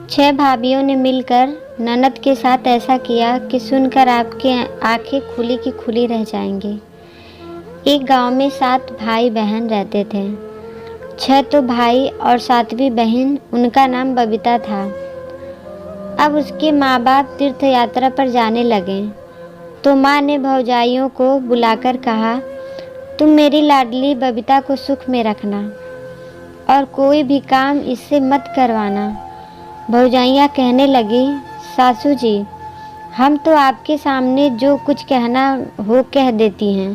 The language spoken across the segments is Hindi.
6 भाभियों ने मिलकर ननद के साथ ऐसा किया कि सुनकर आपकी आंखें खुली की खुली रह जाएंगी। एक गांव में 7 भाई बहन रहते थे। 6 तो भाई और 7वीं बहन, उनका नाम बबीता था। अब उसके माँ बाप तीर्थ यात्रा पर जाने लगे तो माँ ने भौजाइयों को बुलाकर कहा, तुम मेरी लाडली बबीता को सुख में रखना और कोई भी काम इससे मत करवाना। भौजाइयाँ कहने लगी, सासू जी, हम तो आपके सामने जो कुछ कहना हो कह देती हैं,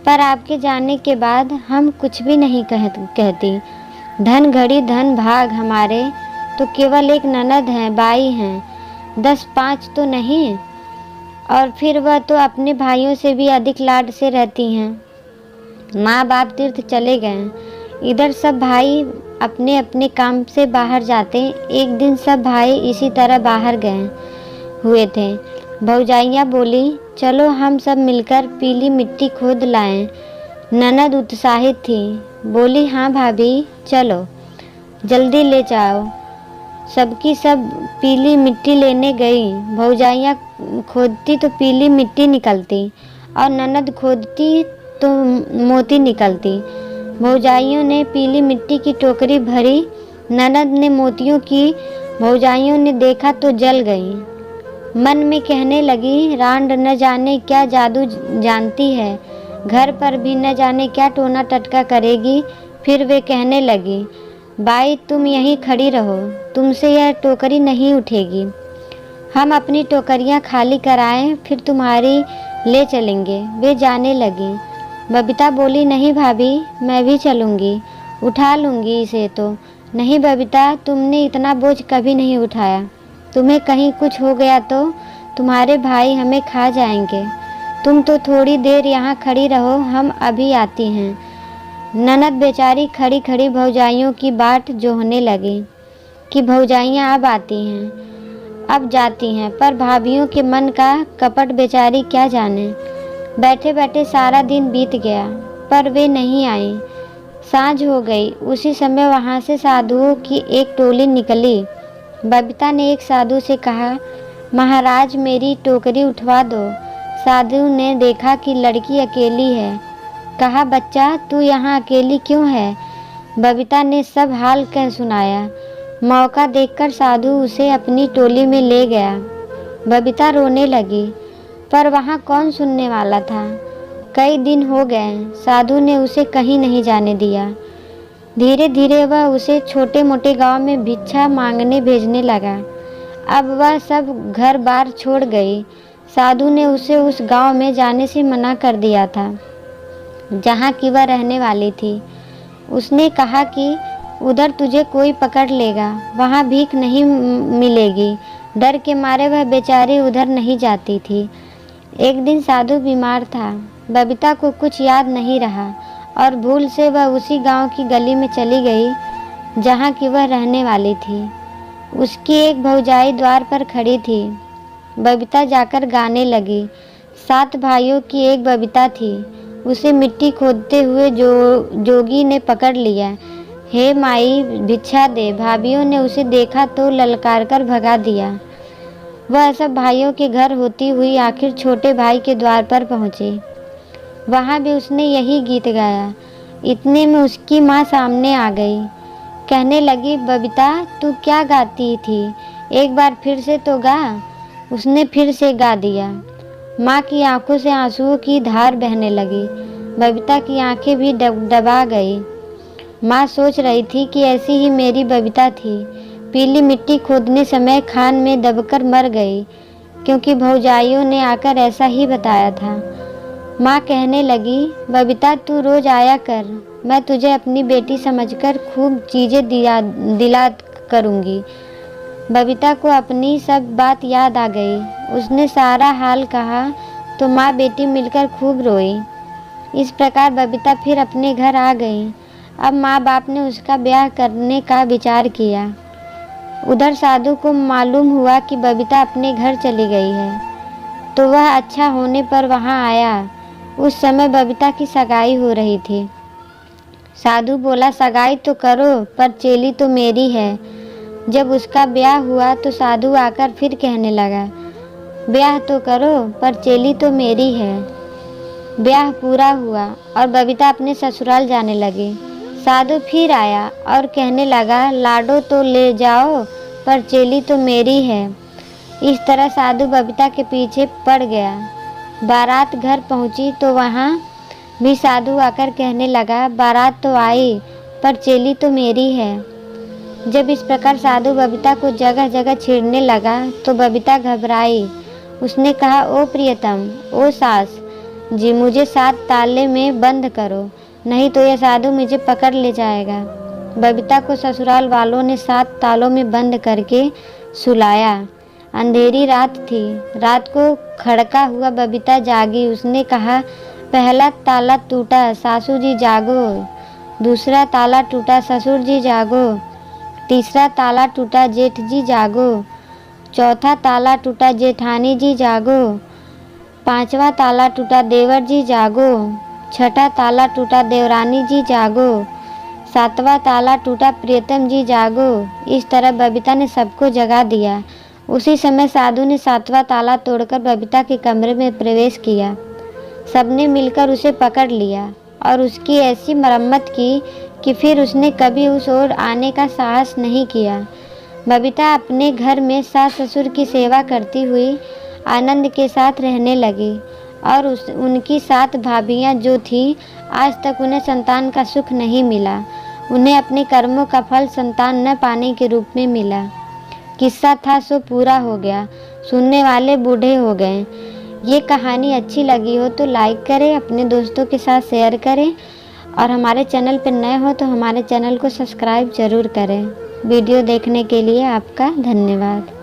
पर आपके जाने के बाद हम कुछ भी नहीं कहती। धन घड़ी धन भाग हमारे तो केवल एक ननद हैं, बाई हैं, 10-5 तो नहीं, और फिर वह तो अपने भाइयों से भी अधिक लाड से रहती हैं। माँ बाप तीर्थ चले गए। इधर सब भाई अपने अपने काम से बाहर जाते। एक दिन सब भाई इसी तरह बाहर गए हुए थे। भौजाइयाँ बोली, चलो हम सब मिलकर पीली मिट्टी खोद लाएं। ननद उत्साहित थी, बोली, हाँ भाभी चलो, जल्दी ले जाओ। सबकी सब पीली मिट्टी लेने गई। भौजाइयाँ खोदती तो पीली मिट्टी निकलती और ननद खोदती तो मोती निकलती। भौजाइयों ने पीली मिट्टी की टोकरी भरी, ननद ने मोतियों की। भौजाइयों ने देखा तो जल गई। मन में कहने लगी, रांड न जाने क्या जादू जानती है, घर पर भी न जाने क्या टोना टटका करेगी। फिर वे कहने लगी, बाई तुम यहीं खड़ी रहो, तुमसे यह टोकरी नहीं उठेगी। हम अपनी टोकरियाँ खाली कराएं, फिर तुम्हारी ले चलेंगे। वे जाने लगी। बबीता बोली, नहीं भाभी, मैं भी चलूँगी, उठा लूँगी इसे तो। नहीं बबीता, तुमने इतना बोझ कभी नहीं उठाया। तुम्हें कहीं कुछ हो गया तो तुम्हारे भाई हमें खा जाएंगे। तुम तो थोड़ी देर यहाँ खड़ी रहो, हम अभी आती हैं। ननद बेचारी खड़ी खड़ी भौजाइयों की बाट जोहने लगी कि भौजाइयाँ अब आती हैं, अब जाती हैं। पर भाभियों के मन का कपट बेचारी क्या जाने। बैठे बैठे सारा दिन बीत गया, पर वे नहीं आई। सांझ हो गई। उसी समय वहाँ से साधुओं की एक टोली निकली। बबीता ने एक साधु से कहा, महाराज मेरी टोकरी उठवा दो। साधु ने देखा कि लड़की अकेली है। कहा, बच्चा तू यहाँ अकेली क्यों है? बबीता ने सब हाल कह सुनाया। मौका देखकर साधु उसे अपनी टोली में ले गया। बबीता रोने लगी, पर वहाँ कौन सुनने वाला था। कई दिन हो गए, साधु ने उसे कहीं नहीं जाने दिया। धीरे धीरे वह उसे छोटे मोटे गांव में भिक्षा मांगने भेजने लगा। अब वह सब घर बार छोड़ गई। साधु ने उसे उस गांव में जाने से मना कर दिया था जहाँ की वह रहने वाली थी। उसने कहा कि उधर तुझे कोई पकड़ लेगा, वहाँ भीख नहीं मिलेगी। डर के मारे वह बेचारी उधर नहीं जाती थी। एक दिन साधु बीमार था। बबीता को कुछ याद नहीं रहा और भूल से वह उसी गांव की गली में चली गई जहाँ की वह रहने वाली थी। उसकी एक भौजाई द्वार पर खड़ी थी। बबीता जाकर गाने लगी। 7 भाइयों की एक बबीता थी। उसे मिट्टी खोदते हुए जोगी ने पकड़ लिया। हे माई भिक्षा दे। भाभियों ने उसे देखा तो ललकार कर भगा दिया। वह सब भाइयों के घर होती हुई आखिर छोटे भाई के द्वार पर पहुँची। वहाँ भी उसने यही गीत गाया। इतने में उसकी माँ सामने आ गई। कहने लगी, बबीता तू क्या गाती थी, एक बार फिर से तो गा। उसने फिर से गा दिया। माँ की आंखों से आंसुओं की धार बहने लगी। बबीता की आंखें भी दबा गई। माँ सोच रही थी कि ऐसी ही मेरी बबीता थी। पीली मिट्टी खोदने समय खान में दबकर मर गई, क्योंकि भौजाइयों ने आकर ऐसा ही बताया था। माँ कहने लगी, बबीता तू रोज आया कर, मैं तुझे अपनी बेटी समझकर खूब चीज़ें दिला करूँगी। बबीता को अपनी सब बात याद आ गई। उसने सारा हाल कहा तो माँ बेटी मिलकर खूब रोई। इस प्रकार बबीता फिर अपने घर आ गई। अब माँ बाप ने उसका ब्याह करने का विचार किया। उधर साधु को मालूम हुआ कि बबीता अपने घर चली गई है, तो वह अच्छा होने पर वहाँ आया। उस समय बबीता की सगाई हो रही थी। साधु बोला, सगाई तो करो, पर चेली तो मेरी है। जब उसका ब्याह हुआ तो साधु आकर फिर कहने लगा, ब्याह तो करो पर चेली तो मेरी है। ब्याह पूरा हुआ और बबीता अपने ससुराल जाने लगी। साधु फिर आया और कहने लगा, लाडो तो ले जाओ पर चेली तो मेरी है। इस तरह साधु बबीता के पीछे पड़ गया। बारात घर पहुंची तो वहाँ भी साधु आकर कहने लगा, बारात तो आई पर चेली तो मेरी है। जब इस प्रकार साधु बबीता को जगह जगह छेड़ने लगा तो बबीता घबराई। उसने कहा, ओ प्रियतम, ओ सास जी, मुझे 7 ताले में बंद करो, नहीं तो यह साधु मुझे पकड़ ले जाएगा। बबीता को ससुराल वालों ने 7 तालों में बंद करके सुलाया। अंधेरी रात थी। रात को खड़का हुआ बबीता जागी। उसने कहा, पहला ताला टूटा, सासू जी जागो। दूसरा ताला टूटा, ससुर जी जागो। तीसरा ताला टूटा, जेठ जी जागो। चौथा ताला टूटा, जेठानी जी जागो। पांचवा ताला टूटा, देवर जी जागो। छठा ताला टूटा, देवरानी जी जागो। सातवां ताला टूटा, प्रियतम जी जागो। इस तरह बबीता ने सबको जगा दिया। उसी समय साधु ने 7वां ताला तोड़कर बबीता के कमरे में प्रवेश किया। सबने मिलकर उसे पकड़ लिया और उसकी ऐसी मरम्मत की कि फिर उसने कभी उस ओर आने का साहस नहीं किया। बबीता अपने घर में सास ससुर की सेवा करती हुई आनंद के साथ रहने लगी और उनकी 7 भाभियाँ जो थीं, आज तक उन्हें संतान का सुख नहीं मिला। उन्हें अपने कर्मों का फल संतान न पाने के रूप में मिला। किस्सा था सो पूरा हो गया। सुनने वाले बूढ़े हो गए। ये कहानी अच्छी लगी हो तो लाइक करें, अपने दोस्तों के साथ शेयर करें और हमारे चैनल पर नए हो तो हमारे चैनल को सब्सक्राइब ज़रूर करें। वीडियो देखने के लिए आपका धन्यवाद।